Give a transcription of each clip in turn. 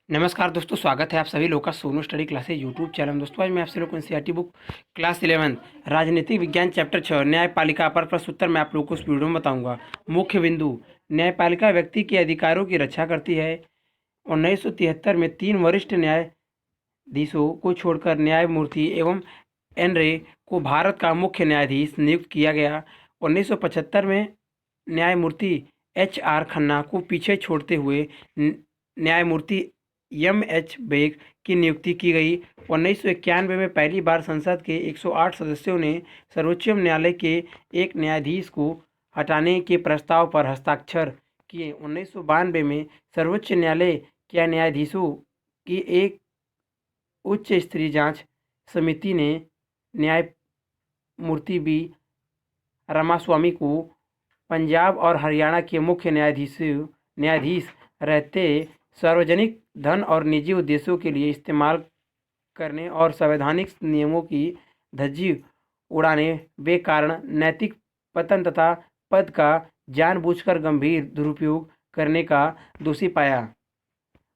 नमस्कार दोस्तों, स्वागत है आप सभी लोग का Sonu study classes YouTube channel में। दोस्तों आज मैं आपसे लोग को एनसीईआरटी बुक क्लास 11 राजनीतिक विज्ञान चैप्टर 6 न्यायपालिका पर प्रश्न उत्तर मैं आप लोगों को इस वीडियो में बताऊंगा। मुख्य बिंदु: न्यायपालिका व्यक्ति के अधिकारों की रक्षा करती है। 1973 में 3 वरिष्ठ न्यायाधीशों को छोड़कर न्यायमूर्ति एवं एन रे को भारत का मुख्य न्यायाधीश नियुक्त किया गया। 1975 में न्यायमूर्ति HR खन्ना को पीछे छोड़ते हुए न्यायमूर्ति M.H. बेग की नियुक्ति की गई। 1991 में पहली बार संसद के 108 सदस्यों ने सर्वोच्च न्यायालय के एक न्यायाधीश को हटाने के प्रस्ताव पर हस्ताक्षर किए। 1992 में सर्वोच्च न्यायालय के न्यायाधीशों की एक उच्च स्तरीय जांच समिति ने न्यायमूर्ति B. रामास्वामी को पंजाब और हरियाणा के मुख्य न्यायाधीश रहते सार्वजनिक धन और निजी उद्देश्यों के लिए इस्तेमाल करने और संवैधानिक नियमों की धज्जी उड़ाने वे कारण नैतिक पतन तथा पद का जानबूझकर गंभीर दुरुपयोग करने का दोषी पाया।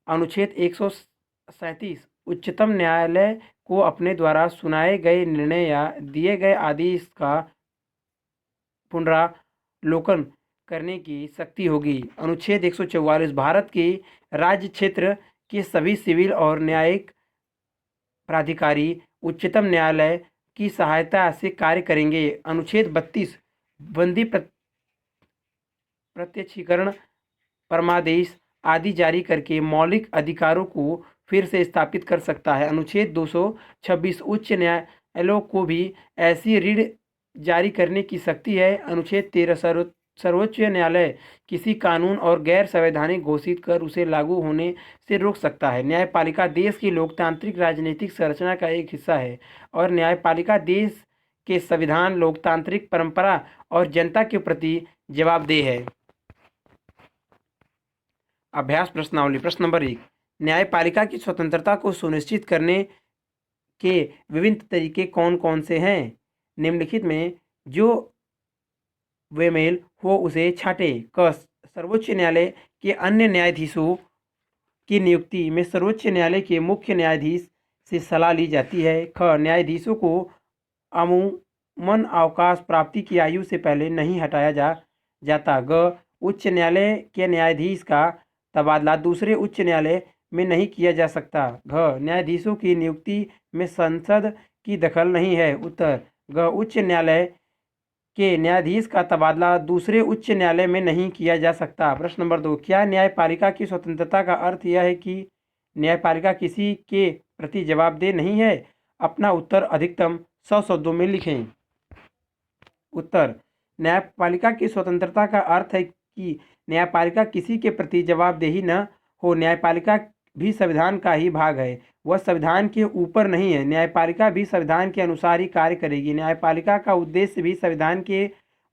अनुच्छेद 137 उच्चतम न्यायालय को अपने द्वारा सुनाए गए निर्णय या दिए गए आदेश का पुनरावलोकन करने की शक्ति होगी। अनुच्छेद 144 भारत के राज्य क्षेत्र के सभी सिविल और न्यायिक प्राधिकारी उच्चतम न्यायालय की सहायता से कार्य करेंगे। अनुच्छेद 32 बंदी प्रत्यक्षीकरण परमादेश आदि जारी करके मौलिक अधिकारों को फिर से स्थापित कर सकता है। अनुच्छेद 226 उच्च न्यायालयों को भी ऐसी रीढ़ जारी करने की शक्ति है। अनुच्छेद 13 सर्वोच्च न्यायालय किसी कानून और गैर संवैधानिक घोषित कर उसे लागू होने से रोक सकता है। न्यायपालिका देश की लोकतांत्रिक राजनीतिक संरचना का एक हिस्सा है और न्यायपालिका देश के संविधान, लोकतांत्रिक परंपरा और जनता के प्रति जवाबदेह है। अभ्यास प्रश्नावली। प्रश्न नंबर 1, न्यायपालिका की स्वतंत्रता को सुनिश्चित करने के विभिन्न तरीके कौन कौन से हैं? निम्नलिखित में जो बेमेल हो उसे छांटे। क. सर्वोच्च न्यायालय के अन्य न्यायाधीशों की नियुक्ति में सर्वोच्च न्यायालय के मुख्य न्यायाधीश से सलाह ली जाती है। ख. न्यायाधीशों को अमूमन अवकाश प्राप्ति की आयु से पहले नहीं हटाया जाता। ग. उच्च न्यायालय के न्यायाधीश का तबादला दूसरे उच्च न्यायालय में नहीं किया जा सकता। घ. न्यायाधीशों की नियुक्ति में संसद की दखल नहीं है। उत्तर: ग. उच्च न्यायालय के न्यायाधीश का तबादला दूसरे उच्च न्यायालय में नहीं किया जा सकता। प्रश्न नंबर 2, क्या न्यायपालिका की स्वतंत्रता का अर्थ यह है कि न्यायपालिका किसी के प्रति जवाबदेह नहीं है? अपना उत्तर अधिकतम 100 शब्दों में लिखें। उत्तर: न्यायपालिका की स्वतंत्रता का अर्थ है कि न्यायपालिका किसी के प्रति जवाबदेही न हो। न्यायपालिका भी संविधान का ही भाग है, वह संविधान के ऊपर नहीं है। न्यायपालिका भी संविधान के अनुसार ही कार्य करेगी। न्यायपालिका का उद्देश्य भी संविधान के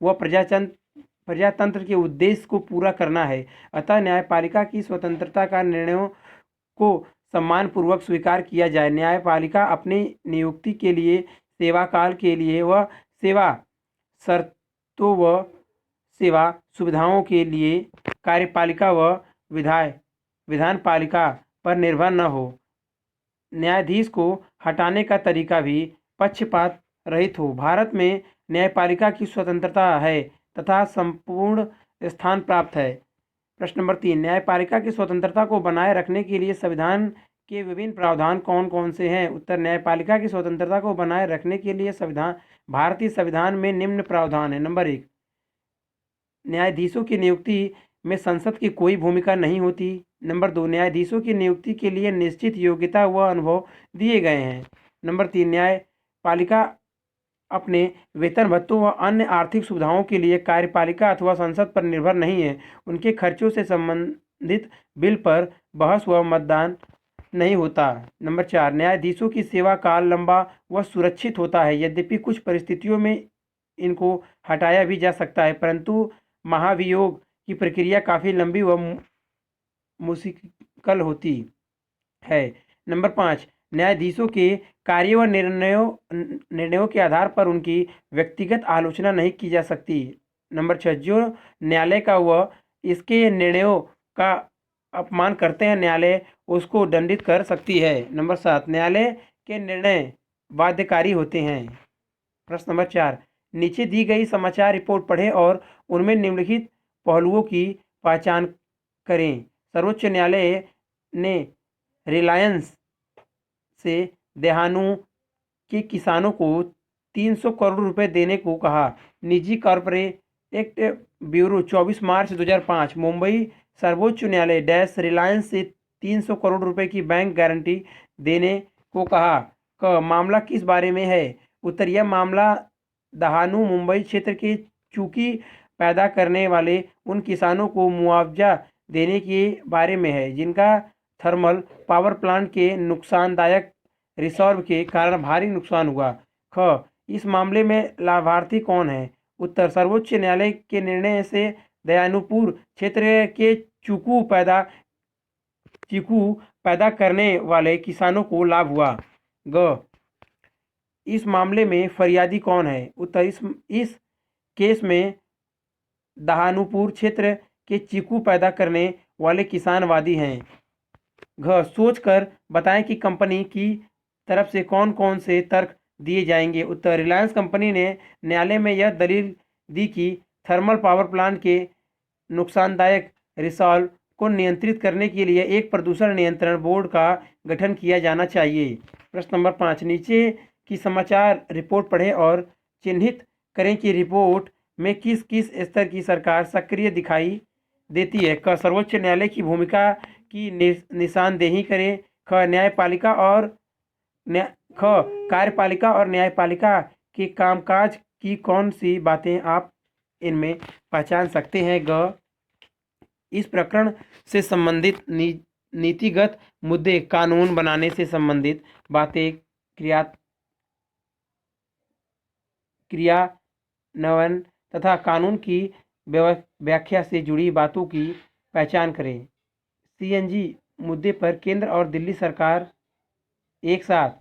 व प्रजातंत्र के उद्देश्य को पूरा करना है। अतः न्यायपालिका की स्वतंत्रता का निर्णयों को सम्मानपूर्वक स्वीकार किया जाए। न्यायपालिका अपनी नियुक्ति के लिए, सेवा काल के लिए व सेवा शर्तों व सेवा सुविधाओं के लिए कार्यपालिका व विधानपालिका पर निर्भर न हो। न्यायाधीश को हटाने का तरीका भी पक्षपात रहित हो। भारत में न्यायपालिका की स्वतंत्रता है तथा संपूर्ण स्थान प्राप्त है। प्रश्न नंबर 3, न्यायपालिका की स्वतंत्रता को बनाए रखने के लिए संविधान के विभिन्न प्रावधान कौन कौन से हैं? उत्तर: न्यायपालिका की स्वतंत्रता को बनाए रखने के लिए भारतीय संविधान में निम्न प्रावधान है। नंबर 1, न्यायाधीशों की नियुक्ति में संसद की कोई भूमिका नहीं होती। नंबर 2, न्यायाधीशों की नियुक्ति के लिए निश्चित योग्यता व अनुभव दिए गए हैं। नंबर 3, न्यायपालिका अपने वेतन भत्तों व अन्य आर्थिक सुविधाओं के लिए कार्यपालिका अथवा संसद पर निर्भर नहीं है। उनके खर्चों से संबंधित बिल पर बहस व मतदान नहीं होता। नंबर 4, न्यायाधीशों की सेवा काल लंबा व सुरक्षित होता है। यद्यपि कुछ परिस्थितियों में इनको हटाया भी जा सकता है, परंतु महाभियोग की प्रक्रिया काफ़ी लंबी व मुश्किल होती है। नंबर 5, न्यायाधीशों के कार्य व निर्णयों के आधार पर उनकी व्यक्तिगत आलोचना नहीं की जा सकती। नंबर 6, जो न्यायालय का व इसके निर्णयों का अपमान करते हैं न्यायालय उसको दंडित कर सकती है। नंबर 7, न्यायालय के निर्णय बाध्यकारी होते हैं। प्रश्न नंबर 4, नीचे दी गई समाचार रिपोर्ट पढ़ें और उनमें निम्नलिखित पहलुओं की पहचान करें। सर्वोच्च न्यायालय ने रिलायंस से दहानू के किसानों को 300 करोड़ रुपए देने को कहा। निजी कॉर्पोरेट एक्ट ब्यूरो 24 मार्च 2005। मुंबई सर्वोच्च न्यायालय डैश रिलायंस से 300 करोड़ रुपए की बैंक गारंटी देने को कहा। क मामला किस बारे में है? उत्तर, यह मामला दहानू मुंबई क्षेत्र के चूकी पैदा करने वाले उन किसानों को मुआवजा देने के बारे में है जिनका थर्मल पावर प्लांट के नुकसानदायक रिसर्व के कारण भारी नुकसान हुआ। ख, इस मामले में लाभार्थी कौन है? उत्तर, सर्वोच्च न्यायालय के निर्णय से दयानूपुर क्षेत्र के चीकू पैदा करने वाले किसानों को लाभ हुआ। ग, इस मामले में फरियादी कौन है? उत्तर, इस केस में दहानूपुर क्षेत्र के चीकू पैदा करने वाले किसान वादी हैं। घ, सोचकर बताएं कि कंपनी की तरफ से कौन कौन से तर्क दिए जाएंगे। उत्तर, रिलायंस कंपनी ने न्यायालय में यह दलील दी कि थर्मल पावर प्लांट के नुकसानदायक रिसाव को नियंत्रित करने के लिए एक प्रदूषण नियंत्रण बोर्ड का गठन किया जाना चाहिए। प्रश्न नंबर 5, नीचे की समाचार रिपोर्ट पढ़ें और चिन्हित करें कि रिपोर्ट में किस किस स्तर की सरकार सक्रिय दिखाई देती है। क, सर्वोच्च न्यायालय की भूमिका की निशानदेही करें। ख, कार्यपालिका और न्यायपालिका के कामकाज की कौन सी बातें आप इनमें पहचान सकते हैं। ग, इस प्रकरण से संबंधित नीतिगत मुद्दे, कानून बनाने से संबंधित बातें, क्रियान्वयन तथा कानून की व्याख्या से जुड़ी बातों की पहचान करें। सीएनजी मुद्दे पर केंद्र और दिल्ली सरकार एक साथ।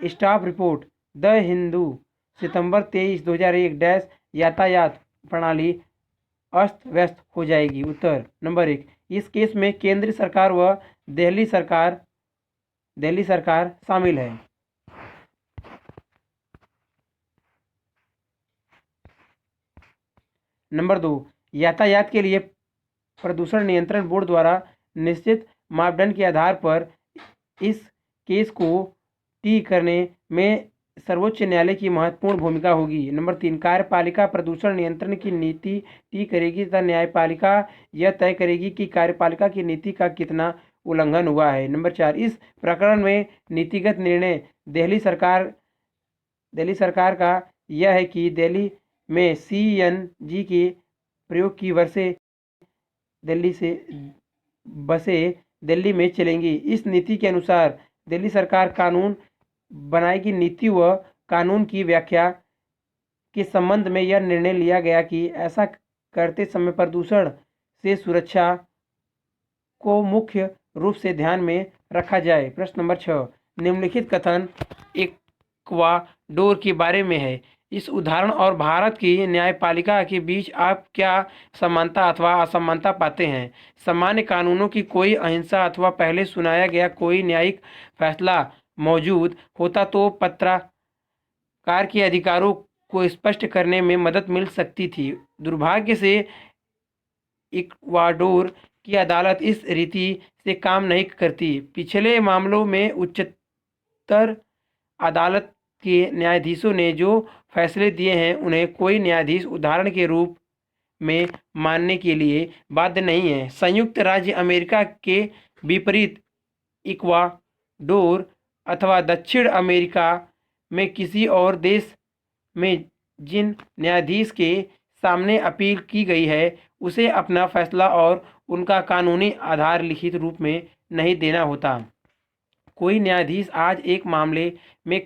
Staff report, the Hindu September 23, 2001 dash यातायात प्रणाली अस्त व्यस्त हो जाएगी। उत्तर नंबर 1, इस केस में केंद्र सरकार व दिल्ली सरकार शामिल है। नंबर 2, यातायात के लिए प्रदूषण नियंत्रण बोर्ड द्वारा निश्चित मापदंड के आधार पर इस केस को टी करने में सर्वोच्च न्यायालय की महत्वपूर्ण भूमिका होगी। नंबर 3, कार्यपालिका प्रदूषण नियंत्रण की नीति टी करेगी तथा न्यायपालिका यह तय करेगी कि कार्यपालिका की नीति का कितना उल्लंघन हुआ है। नंबर 4, इस प्रकरण में नीतिगत निर्णय दिल्ली सरकार का यह है कि दिल्ली में सीएनजी के प्रयोग की बसें दिल्ली में चलेंगी। इस नीति के अनुसार दिल्ली सरकार कानून बनाएगी। नीति व कानून की व्याख्या के संबंध में यह निर्णय लिया गया कि ऐसा करते समय प्रदूषण से सुरक्षा को मुख्य रूप से ध्यान में रखा जाए। प्रश्न नंबर 6, निम्नलिखित कथन इक्वाडोर के बारे में है। इस उदाहरण और भारत की न्यायपालिका के बीच आप क्या समानता अथवा असमानता पाते हैं? सामान्य कानूनों की कोई अहिंसा अथवा पहले सुनाया गया कोई न्यायिक फैसला मौजूद होता तो पत्रकार के अधिकारों को स्पष्ट करने में मदद मिल सकती थी। दुर्भाग्य से इक्वाडोर की अदालत इस रीति से काम नहीं करती। पिछले मामलों में उच्चतर अदालत के न्यायाधीशों ने जो फैसले दिए हैं उन्हें कोई न्यायाधीश उदाहरण के रूप में मानने के लिए बाध्य नहीं है। संयुक्त राज्य अमेरिका के विपरीत इक्वाडोर अथवा दक्षिण अमेरिका में किसी और देश में जिन न्यायाधीश के सामने अपील की गई है उसे अपना फैसला और उनका कानूनी आधार लिखित रूप में नहीं देना होता। कोई न्यायाधीश आज एक मामले में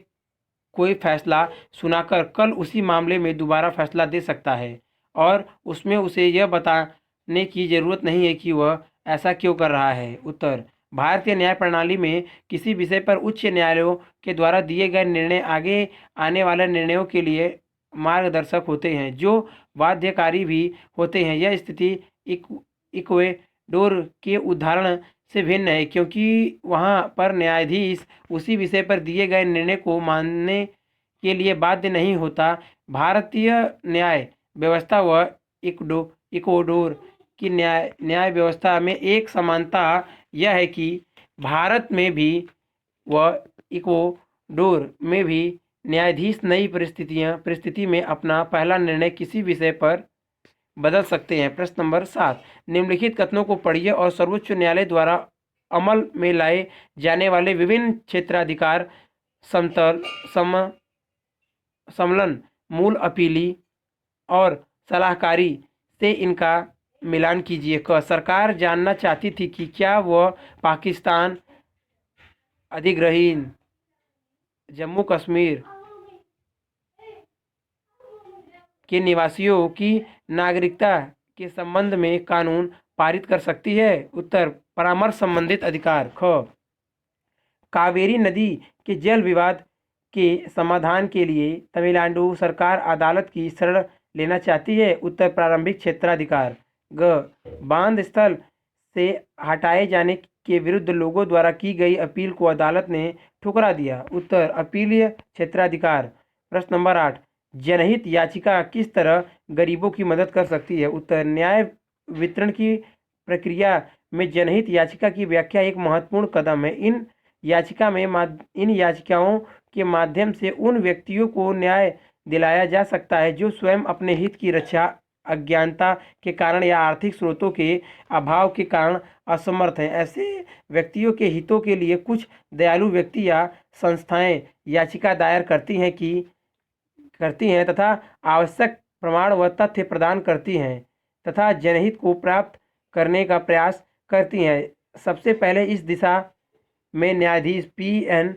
कोई फैसला सुनाकर कल उसी मामले में दोबारा फैसला दे सकता है और उसमें उसे यह बताने की ज़रूरत नहीं है कि वह ऐसा क्यों कर रहा है। उत्तर, भारतीय न्याय प्रणाली में किसी विषय पर उच्च न्यायालयों के द्वारा दिए गए निर्णय आगे आने वाले निर्णयों के लिए मार्गदर्शक होते हैं जो बाध्यकारी भी होते हैं। यह स्थिति इक्वेडोर डोर के उदाहरण से भिन्न है, क्योंकि वहाँ पर न्यायाधीश उसी विषय पर दिए गए निर्णय को मानने के लिए बाध्य नहीं होता। भारतीय न्याय व्यवस्था व इक्वाडोर की न्याय व्यवस्था में एक समानता यह है कि भारत में भी व इक्वाडोर में भी न्यायाधीश नई परिस्थिति में अपना पहला निर्णय किसी विषय पर बदल सकते हैं। प्रश्न नंबर 7, निम्नलिखित कथनों को पढ़िए और सर्वोच्च न्यायालय द्वारा अमल में लाए जाने वाले विभिन्न क्षेत्राधिकार समतल सम्मेलन मूल अपीली और सलाहकारी से इनका मिलान कीजिए। क, सरकार जानना चाहती थी कि क्या वह पाकिस्तान अधिग्रहण जम्मू कश्मीर के निवासियों की नागरिकता के संबंध में कानून पारित कर सकती है। उत्तर, परामर्श संबंधित अधिकार। ख, कावेरी नदी के जल विवाद के समाधान के लिए तमिलनाडु सरकार अदालत की शरण लेना चाहती है। उत्तर, प्रारंभिक क्षेत्राधिकार। ग, बांध स्थल से हटाए जाने के विरुद्ध लोगों द्वारा की गई अपील को अदालत ने ठुकरा दिया। उत्तर, अपीलीय क्षेत्राधिकार। प्रश्न नंबर 8, जनहित याचिका किस तरह गरीबों की मदद कर सकती है। उत्तर, न्याय वितरण की प्रक्रिया में जनहित याचिका की व्याख्या एक महत्वपूर्ण कदम है। इन याचिकाओं के माध्यम से उन व्यक्तियों को न्याय दिलाया जा सकता है जो स्वयं अपने हित की रक्षा अज्ञानता के कारण या आर्थिक स्रोतों के अभाव के कारण असमर्थ हैं। ऐसे व्यक्तियों के हितों के लिए कुछ दयालु व्यक्ति या संस्थाएं याचिका दायर करती हैं तथा आवश्यक प्रमाण व तथ्य प्रदान करती हैं तथा जनहित को प्राप्त करने का प्रयास करती हैं। सबसे पहले इस दिशा में न्यायाधीश P.N.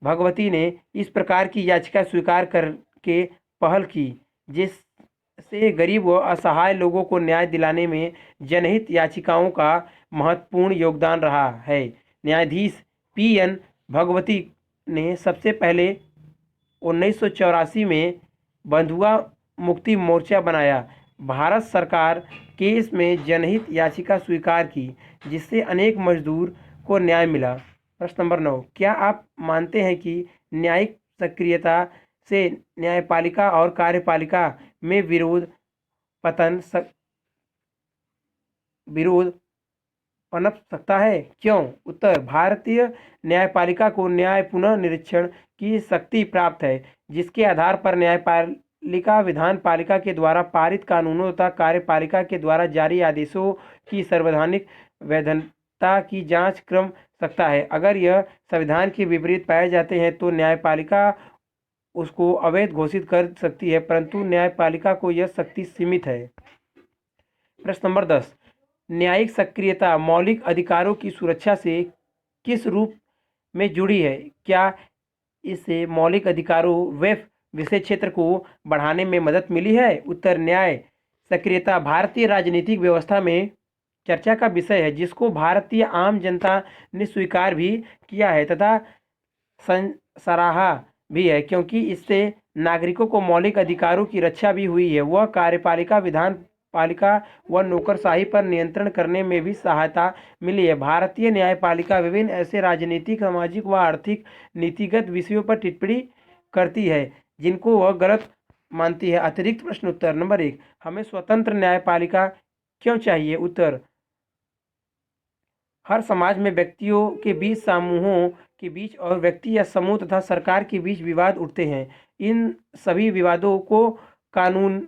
भगवती ने इस प्रकार की याचिका स्वीकार करके पहल की, जिससे गरीब व असहाय लोगों को न्याय दिलाने में जनहित याचिकाओं का महत्वपूर्ण योगदान रहा है। न्यायाधीश P.N. भगवती ने सबसे पहले 1984 में बंधुआ मुक्ति मोर्चा बनाया। भारत सरकार केस में जनहित याचिका स्वीकार की, जिससे अनेक मजदूर को न्याय मिला। प्रश्न नंबर 9, क्या आप मानते हैं कि न्यायिक सक्रियता से न्यायपालिका और कार्यपालिका में विरोध पनप सकता है? क्यों? उत्तर, भारतीय न्यायपालिका को न्याय पुनः निरीक्षण की शक्ति प्राप्त है, जिसके आधार पर न्यायपालिका विधान पालिका के द्वारा पारित कानूनों तथा कार्यपालिका के द्वारा जारी आदेशों की संवैधानिक वैधता की जांच कर सकता है। अगर यह संविधान के विपरीत पाए जाते हैं तो न्यायपालिका उसको अवैध घोषित कर सकती है, परंतु न्यायपालिका को यह शक्ति सीमित है। प्रश्न नंबर 10, न्यायिक सक्रियता मौलिक अधिकारों की सुरक्षा से किस रूप में जुड़ी है? क्या इससे मौलिक अधिकारों व विषय क्षेत्र को बढ़ाने में मदद मिली है? उत्तर, न्याय सक्रियता भारतीय राजनीतिक व्यवस्था में चर्चा का विषय है, जिसको भारतीय आम जनता ने स्वीकार भी किया है तथा सराहा भी है, क्योंकि इससे नागरिकों को मौलिक अधिकारों की रक्षा भी हुई है। वह कार्यपालिका विधान पालिका व नौकरशाही पर नियंत्रण करने में भी सहायता मिली है। भारतीय न्यायपालिका विभिन्न ऐसे राजनीतिक, सामाजिक व आर्थिक नीतिगत विषयों पर टिप्पणी करती है जिनको वह गलत मानती है। अतिरिक्त प्रश्न उत्तर। नंबर 1, हमें स्वतंत्र न्यायपालिका क्यों चाहिए? उत्तर, हर समाज में व्यक्तियों के बीच, समूहों के बीच और व्यक्ति या समूह तथा सरकार के बीच विवाद उठते हैं। इन सभी विवादों को कानून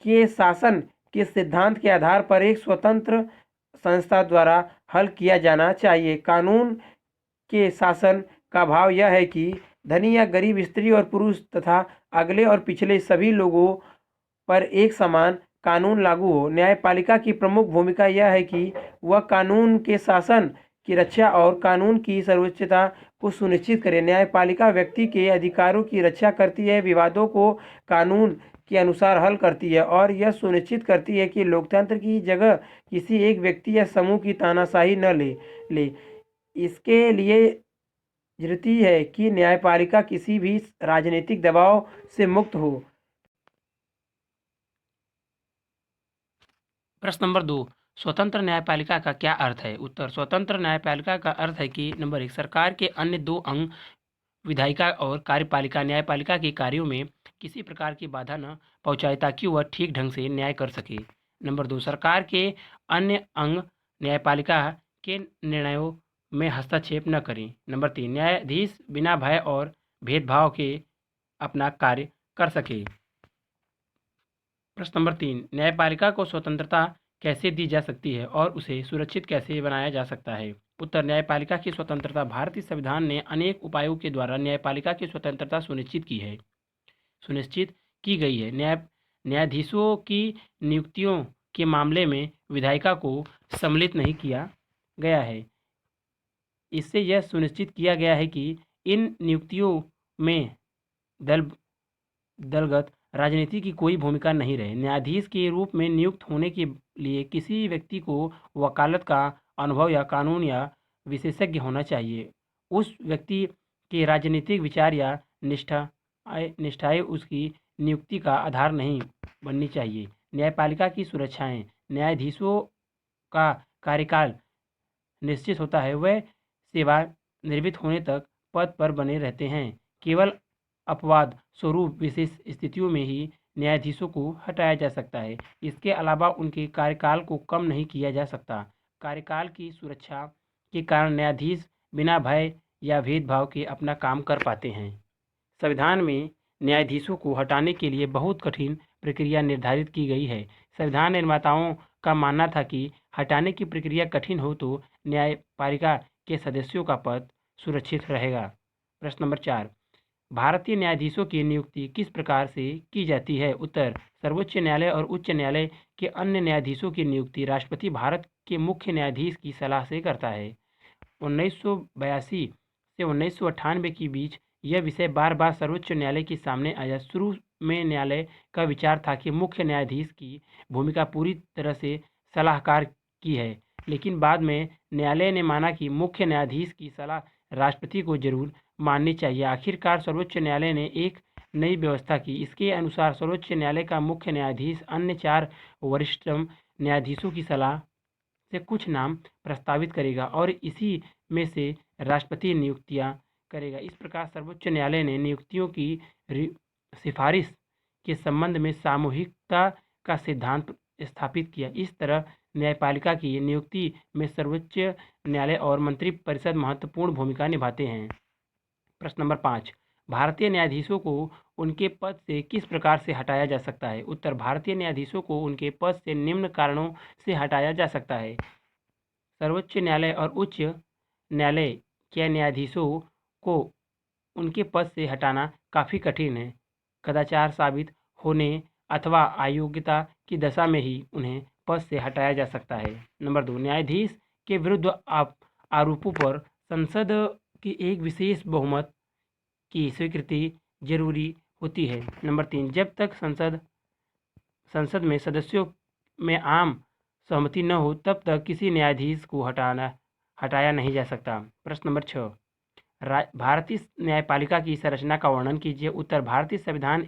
के शासन के सिद्धांत के आधार पर एक स्वतंत्र संस्था द्वारा हल किया जाना चाहिए। कानून के शासन का भाव यह है कि धनी या गरीब, स्त्री और पुरुष तथा अगले और पिछले सभी लोगों पर एक समान कानून लागू हो। न्यायपालिका की प्रमुख भूमिका यह है कि वह कानून के शासन की रक्षा और कानून की सर्वोच्चता को सुनिश्चित करे। न्यायपालिका व्यक्ति के अधिकारों की रक्षा करती है, विवादों को कानून के अनुसार हल करती है और यह सुनिश्चित करती है कि लोकतंत्र की जगह किसी एक व्यक्ति या समूह की तानाशाही न ले। इसके लिए जरूरी है कि न्यायपालिका किसी भी राजनीतिक दबाव से मुक्त हो। प्रश्न नंबर 2, स्वतंत्र न्यायपालिका का क्या अर्थ है? उत्तर, स्वतंत्र न्यायपालिका का अर्थ है कि नंबर 1, सरकार के अन्य 2 अंग विधायिका और कार्यपालिका न्यायपालिका के कार्यों में किसी प्रकार की बाधा न पहुंचाए ताकि वह ठीक ढंग से न्याय कर सके। नंबर 2, सरकार के अन्य अंग न्यायपालिका के निर्णयों में हस्तक्षेप न करें। नंबर 3, न्यायाधीश बिना भय और भेदभाव के अपना कार्य कर सके। प्रश्न नंबर 3, न्यायपालिका को स्वतंत्रता कैसे दी जा सकती है और उसे सुरक्षित कैसे बनाया जा सकता है? उत्तर, न्यायपालिका की स्वतंत्रता भारतीय संविधान ने अनेक उपायों के द्वारा न्यायपालिका की स्वतंत्रता सुनिश्चित की गई है। न्यायाधीशों की नियुक्तियों के मामले में विधायिका को सम्मिलित नहीं किया गया है। इससे यह सुनिश्चित किया गया है कि इन नियुक्तियों में दल दलगत राजनीति की कोई भूमिका नहीं रहे। न्यायाधीश के रूप में नियुक्त होने के लिए किसी व्यक्ति को वकालत का अनुभव या कानून या विशेषज्ञ होना चाहिए। उस व्यक्ति के राजनीतिक विचार या निष्ठाएं उसकी नियुक्ति का आधार नहीं बननी चाहिए। न्यायपालिका की सुरक्षाएं, न्यायाधीशों का कार्यकाल निश्चित होता है, वह सेवानिवृत्त होने तक पद पर बने रहते हैं। केवल अपवाद स्वरूप विशेष स्थितियों में ही न्यायाधीशों को हटाया जा सकता है। इसके अलावा उनके कार्यकाल को कम नहीं किया जा सकता। कार्यकाल की सुरक्षा के कारण न्यायाधीश बिना भय या भेदभाव के अपना काम कर पाते हैं। संविधान में न्यायाधीशों को हटाने के लिए बहुत कठिन प्रक्रिया निर्धारित की गई है। संविधान निर्माताओं का मानना था कि हटाने की प्रक्रिया कठिन हो तो न्यायपालिका के सदस्यों का पद सुरक्षित रहेगा। प्रश्न नंबर 4, भारतीय न्यायाधीशों की नियुक्ति किस प्रकार से की जाती है? उत्तर, सर्वोच्च न्यायालय और उच्च न्यायालय के अन्य न्यायाधीशों की नियुक्ति राष्ट्रपति भारत के मुख्य न्यायाधीश की सलाह से करता है। 1982 से 1998 के बीच यह विषय बार बार सर्वोच्च न्यायालय के सामने आया। शुरू में न्यायालय का विचार था कि मुख्य न्यायाधीश की भूमिका पूरी तरह से सलाहकार की है, लेकिन बाद में न्यायालय ने माना कि मुख्य न्यायाधीश की सलाह राष्ट्रपति को जरूर माननी चाहिए। आखिरकार सर्वोच्च न्यायालय ने एक नई व्यवस्था की। इसके अनुसार सर्वोच्च न्यायालय का मुख्य न्यायाधीश अन्य 4 वरिष्ठतम न्यायाधीशों की सलाह से कुछ नाम प्रस्तावित करेगा और इसी में से राष्ट्रपति नियुक्तियां करेगा। इस प्रकार सर्वोच्च न्यायालय ने नियुक्तियों की सिफारिश के संबंध में सामूहिकता का सिद्धांत स्थापित किया। इस तरह न्यायपालिका की नियुक्ति में सर्वोच्च न्यायालय और मंत्रिपरिषद महत्वपूर्ण भूमिका निभाते हैं। प्रश्न नंबर 5, भारतीय न्यायाधीशों को उनके पद से किस प्रकार से हटाया जा सकता है? उत्तर, भारतीय न्यायाधीशों को उनके पद से निम्न कारणों से हटाया जा सकता है। सर्वोच्च न्यायालय और उच्च न्यायालय के न्यायाधीशों को उनके पद से हटाना काफ़ी कठिन है। कदाचार साबित होने अथवा अयोग्यता की दशा में ही उन्हें पद से हटाया जा सकता है। नंबर 2, न्यायाधीश के विरुद्ध आरोपों पर संसद की एक विशेष बहुमत की स्वीकृति जरूरी होती है। नंबर 3, जब तक संसद में सदस्यों में आम सहमति न हो तब तक किसी न्यायाधीश को हटाया नहीं जा सकता। प्रश्न नंबर 6, भारतीय न्यायपालिका की संरचना का वर्णन कीजिए। उत्तर, भारतीय संविधान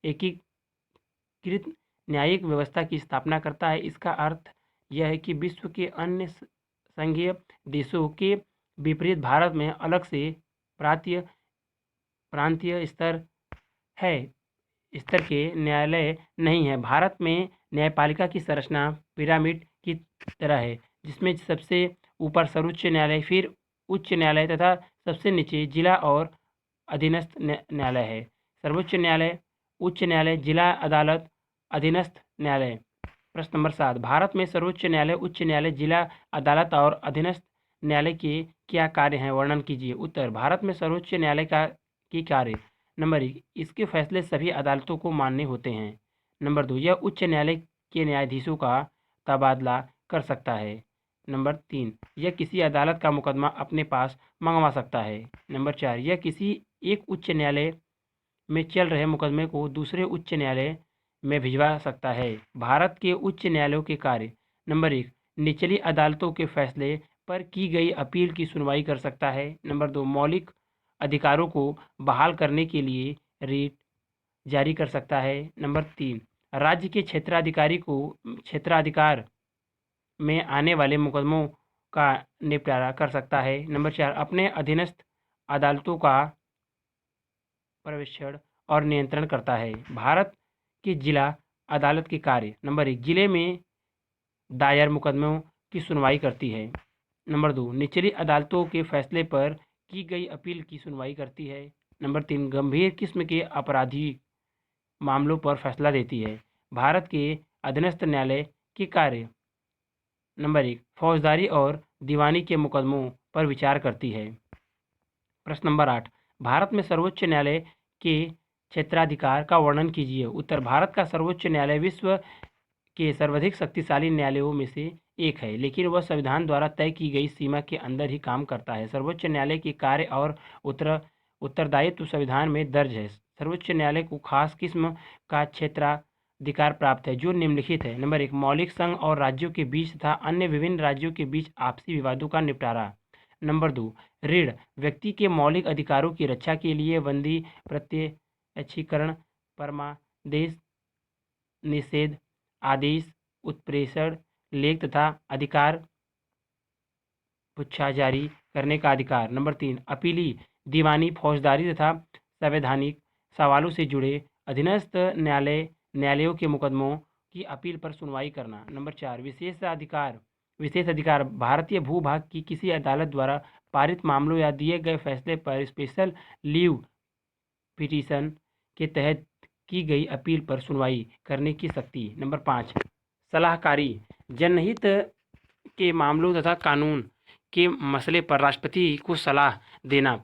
एकीकृत न्यायिक व्यवस्था की स्थापना करता है। इसका अर्थ यह है कि विश्व के अन्य संघीय देशों के विपरीत भारत में अलग से प्रांतीय स्तर के न्यायालय नहीं है। भारत में न्यायपालिका की संरचना पिरामिड की तरह है, जिसमें सबसे ऊपर सर्वोच्च न्यायालय, फिर उच्च न्यायालय तथा सबसे नीचे जिला और अधीनस्थ न्यायालय है। सर्वोच्च न्यायालय, उच्च न्यायालय, जिला अदालत, अधीनस्थ न्यायालय। प्रश्न नंबर 7, भारत में सर्वोच्च न्यायालय, उच्च न्यायालय, जिला अदालत और अधीनस्थ न्यायालय के क्या कार्य हैं? वर्णन कीजिए। उत्तर, भारत में सर्वोच्च न्यायालय के कार्य, नंबर 1, इसके फैसले सभी अदालतों को मान्य होते हैं। नंबर 2, यह उच्च न्यायालय के न्यायाधीशों का तबादला कर सकता है। नंबर 3, यह किसी अदालत का मुकदमा अपने पास मंगवा सकता है। नंबर 4, यह किसी एक उच्च न्यायालय में चल रहे मुकदमे को दूसरे उच्च न्यायालय में भिजवा सकता है। भारत के उच्च न्यायालयों के कार्य, नंबर 1, निचली अदालतों के फैसले पर की गई अपील की सुनवाई कर सकता है। नंबर 2, मौलिक अधिकारों को बहाल करने के लिए रिट जारी कर सकता है। नंबर 3, राज्य के क्षेत्राधिकार में आने वाले मुकदमों का निपटारा कर सकता है। नंबर 4, अपने अधीनस्थ अदालतों का पर्यवेक्षण और नियंत्रण करता है। भारत की जिला अदालत के कार्य। नंबर 1, जिले में दायर मुकदमों की सुनवाई करती है। नंबर 2, निचली अदालतों के फैसले पर की गई अपील की सुनवाई करती है। नंबर 3, गंभीर किस्म के आपराधिक मामलों पर फैसला देती है। भारत के अधीनस्थ न्यायालय के कार्य। नंबर 1, फौजदारी और दीवानी के मुकदमों पर विचार करती है। प्रश्न नंबर 8, भारत में सर्वोच्च न्यायालय के क्षेत्राधिकार का वर्णन कीजिए। उत्तर, भारत का सर्वोच्च न्यायालय विश्व के सर्वाधिक शक्तिशाली न्यायालयों में से एक है, लेकिन वह संविधान द्वारा तय की गई सीमा के अंदर ही काम करता है। सर्वोच्च न्यायालय के कार्य और उत्तरदायित्व संविधान में दर्ज है। सर्वोच्च न्यायालय को खास किस्म का क्षेत्राधिकार प्राप्त है जो निम्नलिखित है। नंबर 1, मौलिक संघ और राज्यों के बीच तथा अन्य विभिन्न राज्यों के बीच आपसी विवादों का निपटारा। नंबर 2, ऋण, व्यक्ति के मौलिक अधिकारों की रक्षा के लिए बंदी प्रत्यक्षीकरण, परमादेश, निषेध, आदेश, उत्प्रेषण, लेख तथा अधिकार पुच्छा जारी करने का अधिकार। नंबर 3, अपीली, दीवानी, फौजदारी तथा संवैधानिक सवालों से जुड़े अधीनस्थ न्यायालयों के मुकदमों की अपील पर सुनवाई करना। नंबर 4, विशेष अधिकार, भारतीय भूभाग की किसी अदालत द्वारा पारित मामलों या दिए गए फैसले पर स्पेशल लीव पिटीशन के तहत की गई अपील पर सुनवाई करने की शक्ति। नंबर 5, सलाहकारी, जनहित के मामलों तथा कानून के मसले पर राष्ट्रपति को सलाह देना।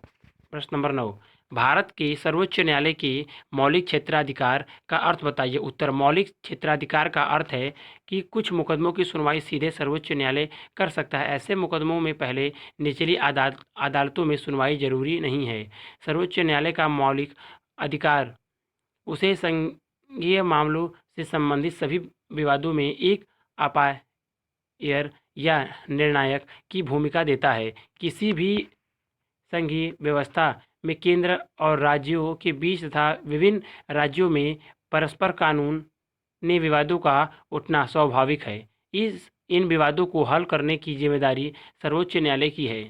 प्रश्न नंबर 9, भारत के सर्वोच्च न्यायालय के मौलिक क्षेत्राधिकार का अर्थ बताइए। उत्तर, मौलिक क्षेत्राधिकार का अर्थ है कि कुछ मुकदमों की सुनवाई सीधे सर्वोच्च न्यायालय कर सकता है। ऐसे मुकदमों में पहले निचली अदालतों में सुनवाई जरूरी नहीं है। सर्वोच्च न्यायालय का मौलिक अधिकार उसे संघीय मामलों से संबंधित सभी विवादों में एक अंपायर या निर्णायक की भूमिका देता है। किसी भी संघीय व्यवस्था में केंद्र और राज्यों के बीच तथा विभिन्न राज्यों में परस्पर कानूनी विवादों का उठना स्वाभाविक है। इन विवादों को हल करने की जिम्मेदारी सर्वोच्च न्यायालय की है।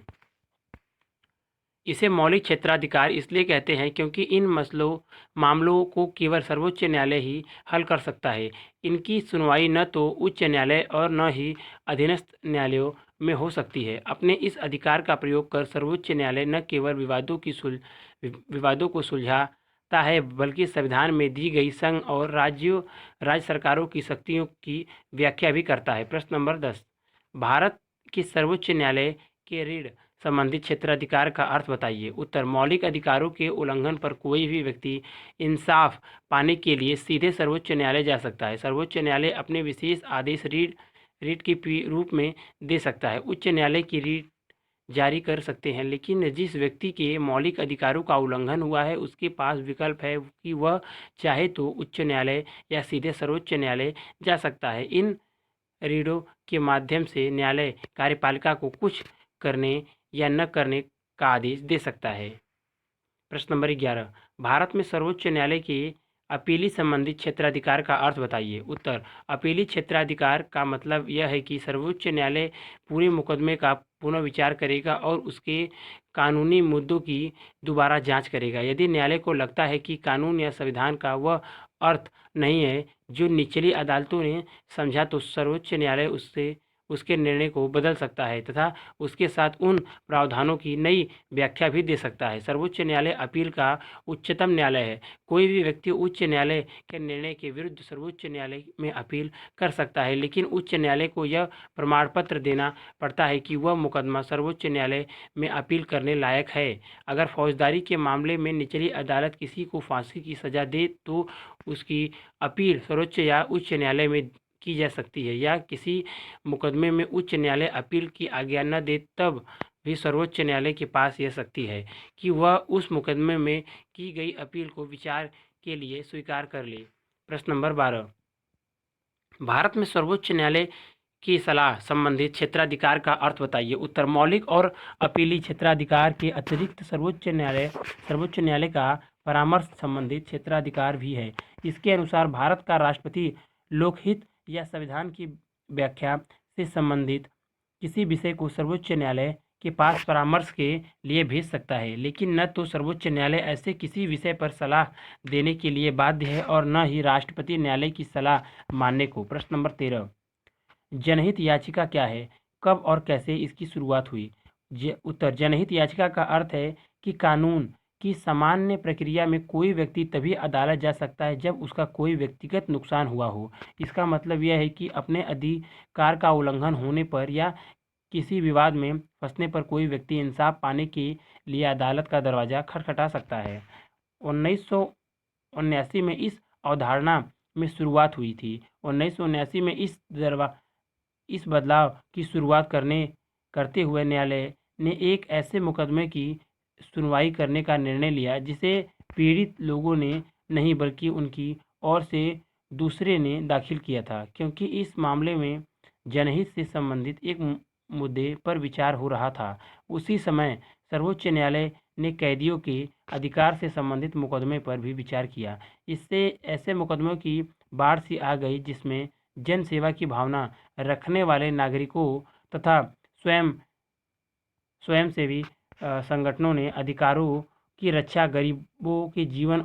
इसे मौलिक क्षेत्राधिकार इसलिए कहते हैं क्योंकि इन मामलों को केवल सर्वोच्च न्यायालय ही हल कर सकता है। इनकी सुनवाई न तो उच्च न्यायालय और न ही अधीनस्थ न्यायालयों में हो सकती है। अपने इस अधिकार का प्रयोग कर सर्वोच्च न्यायालय न केवल विवादों को सुलझाता है बल्कि संविधान में दी गई संघ और राज्य सरकारों की शक्तियों की व्याख्या भी करता है। प्रश्न नंबर 10, भारत के सर्वोच्च न्यायालय के ऋण संबंधित क्षेत्राधिकार का अर्थ बताइए। उत्तर, मौलिक अधिकारों के उल्लंघन पर कोई भी व्यक्ति इंसाफ पाने के लिए सीधे सर्वोच्च न्यायालय जा सकता है। सर्वोच्च न्यायालय अपने विशेष आदेश रीट के रूप में दे सकता है। उच्च न्यायालय की रीट जारी कर सकते हैं, लेकिन जिस व्यक्ति के मौलिक अधिकारों का उल्लंघन हुआ है उसके पास विकल्प है कि वह चाहे तो उच्च न्यायालय या सीधे सर्वोच्च न्यायालय जा सकता है। इन रीडों के माध्यम से न्यायालय कार्यपालिका को कुछ करने या न करने का आदेश दे सकता है। प्रश्न नंबर 11, भारत में सर्वोच्च न्यायालय के अपीली संबंधित क्षेत्राधिकार का अर्थ बताइए। उत्तर, अपीली क्षेत्राधिकार का मतलब यह है कि सर्वोच्च न्यायालय पूरे मुकदमे का पुनः विचार करेगा और उसके कानूनी मुद्दों की दोबारा जांच करेगा। यदि न्यायालय को लगता है कि कानून या संविधान का वह अर्थ नहीं है जो निचली अदालतों ने समझा तो सर्वोच्च न्यायालय उसके निर्णय को बदल सकता है तथा उसके साथ उन प्रावधानों की नई व्याख्या भी दे सकता है। सर्वोच्च न्यायालय अपील का उच्चतम न्यायालय है। कोई भी व्यक्ति उच्च न्यायालय के निर्णय के विरुद्ध सर्वोच्च न्यायालय में अपील कर सकता है, लेकिन उच्च न्यायालय को यह प्रमाण पत्र देना पड़ता है कि वह मुकदमा सर्वोच्च न्यायालय में अपील करने लायक है। अगर फौजदारी के मामले में निचली अदालत किसी को फांसी की सजा दे तो उसकी अपील सर्वोच्च या उच्च न्यायालय में की जा सकती है, या किसी मुकदमे में उच्च न्यायालय अपील की आज्ञा न दे तब भी सर्वोच्च न्यायालय के पास यह शक्ति है कि वह उस मुकदमे में की गई अपील को विचार के लिए स्वीकार कर ले। प्रश्न नंबर 12, भारत में सर्वोच्च न्यायालय की सलाह संबंधित क्षेत्राधिकार का अर्थ बताइए। उत्तर, मौलिक और अपीली क्षेत्राधिकार के अतिरिक्त सर्वोच्च न्यायालय का परामर्श संबंधित क्षेत्राधिकार भी है। इसके अनुसार भारत का राष्ट्रपति लोकहित या संविधान की व्याख्या से संबंधित किसी विषय को सर्वोच्च न्यायालय के पास परामर्श के लिए भेज सकता है, लेकिन न तो सर्वोच्च न्यायालय ऐसे किसी विषय पर सलाह देने के लिए बाध्य है और न ही राष्ट्रपति न्यायालय की सलाह मानने को। प्रश्न नंबर 13, जनहित याचिका क्या है, कब और कैसे इसकी शुरुआत हुई? उत्तर, जनहित याचिका का अर्थ है कि कानून की सामान्य प्रक्रिया में कोई व्यक्ति तभी अदालत जा सकता है जब उसका कोई व्यक्तिगत नुकसान हुआ हो। इसका मतलब यह है कि अपने अधिकार का उल्लंघन होने पर या किसी विवाद में फंसने पर कोई व्यक्ति इंसाफ पाने के लिए अदालत का दरवाज़ा खटखटा सकता है। 1979 में इस अवधारणा में शुरुआत हुई थी। 1979 में इस बदलाव की शुरुआत करते हुए न्यायालय ने एक ऐसे मुकदमे की सुनवाई करने का निर्णय लिया जिसे पीड़ित लोगों ने नहीं बल्कि उनकी ओर से दूसरे ने दाखिल किया था, क्योंकि इस मामले में जनहित से संबंधित एक मुद्दे पर विचार हो रहा था। उसी समय सर्वोच्च न्यायालय ने कैदियों के अधिकार से संबंधित मुकदमे पर भी विचार किया। इससे ऐसे मुकदमों की बाढ़ सी आ गई जिसमें जन सेवा की भावना रखने वाले नागरिकों तथा स्वयंसेवी संगठनों ने अधिकारों की रक्षा, गरीबों के जीवन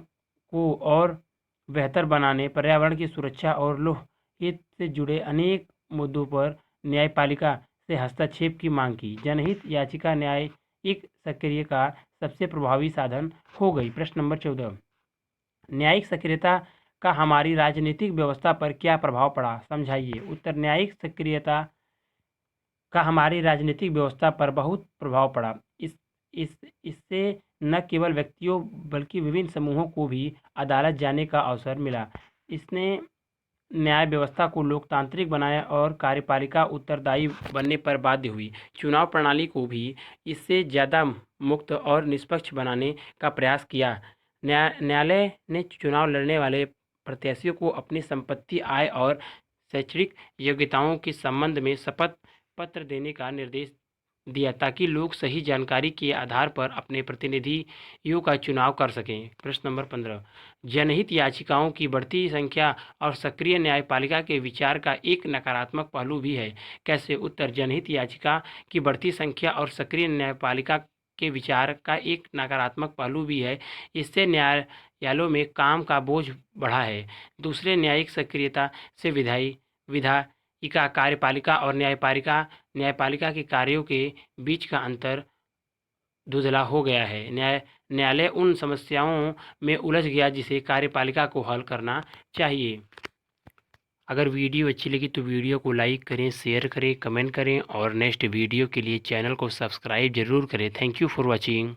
को और बेहतर बनाने, पर्यावरण की सुरक्षा और लोकहित से जुड़े अनेक मुद्दों पर न्यायपालिका से हस्तक्षेप की मांग की। जनहित याचिका न्यायिक सक्रिय का सबसे प्रभावी साधन हो गई। प्रश्न नंबर 14, न्यायिक सक्रियता का हमारी राजनीतिक व्यवस्था पर क्या प्रभाव पड़ा, समझाइए। उत्तर, न्यायिक सक्रियता का हमारी राजनीतिक व्यवस्था पर बहुत प्रभाव पड़ा। इससे न केवल व्यक्तियों बल्कि विभिन्न समूहों को भी अदालत जाने का अवसर मिला। इसने न्याय व्यवस्था को लोकतांत्रिक बनाया और कार्यपालिका उत्तरदायी बनने पर बाध्य हुई। चुनाव प्रणाली को भी इससे ज़्यादा मुक्त और निष्पक्ष बनाने का प्रयास किया। न्यायालय ने चुनाव लड़ने वाले प्रत्याशियों को अपनी संपत्ति, आय और शैक्षणिक योग्यताओं के संबंध में शपथ पत्र देने का निर्देश दिया ताकि लोग सही जानकारी के आधार पर अपने प्रतिनिधियों का चुनाव कर सकें। प्रश्न नंबर 15, जनहित याचिकाओं की बढ़ती संख्या और सक्रिय न्यायपालिका के विचार का एक नकारात्मक पहलू भी है। कैसे? उत्तर, जनहित याचिका की बढ़ती संख्या और सक्रिय न्यायपालिका के विचार का एक नकारात्मक पहलू भी है। इससे न्यायालयों में काम का बोझ बढ़ा है। दूसरे, न्यायिक सक्रियता से विधायिका, कार्यपालिका और न्यायपालिका के कार्यों के बीच का अंतर धुंधला हो गया है। न्यायालय उन समस्याओं में उलझ गया जिसे कार्यपालिका को हल करना चाहिए। अगर वीडियो अच्छी लगी तो वीडियो को लाइक करें, शेयर करें, कमेंट करें और नेक्स्ट वीडियो के लिए चैनल को सब्सक्राइब जरूर करें। Thank you for watching.